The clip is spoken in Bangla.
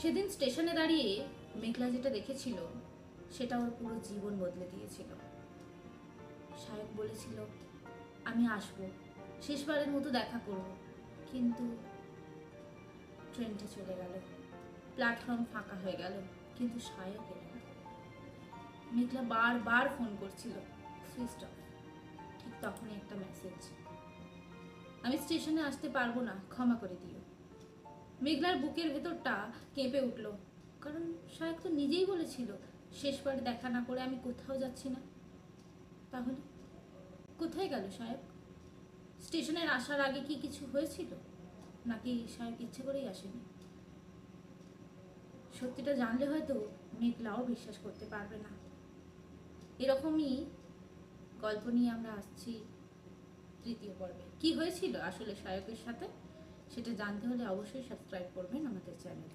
সেদিন স্টেশনে দাঁড়িয়ে মেঘলা যেটা দেখেছিল সেটা ওর পুরো জীবন বদলে দিয়েছিল। সায়ক বলেছিল আমি আসবো, শেষবারের মতো দেখা করব, কিন্তু ট্রেনটা চলে গেল, প্ল্যাটফর্ম ফাঁকা হয়ে গেল, কিন্তু সায়ক এলো না। মেঘলা বারবার ফোন করছিল, সুইচ অফ। ঠিক তখনই একটা মেসেজ, আমি স্টেশনে আসতে পারবো না, ক্ষমা করে দিও। মেঘলার বুকের ভেতরটা কেঁপে উঠল, কারণ সায়ক তো নিজেই বলেছিল শেষবার দেখা না করে আমি কোথাও যাচ্ছি না। তাহলে কোথায় গেল সায়ক? স্টেশনের আসার আগে কি কিছু হয়েছিল, নাকি সায়ক ইচ্ছে করেই আসেনি? সত্যিটা জানলে হয়তো মেঘলাও বিশ্বাস করতে পারবে না। এরকমই গল্প নিয়ে আমরা আসছি তৃতীয় পর্বে। কি হয়েছিল আসলে সায়কের সাথে সেটা জানতে হলে অবশ্যই সাবস্ক্রাইব করবেন আমাদের চ্যানেল।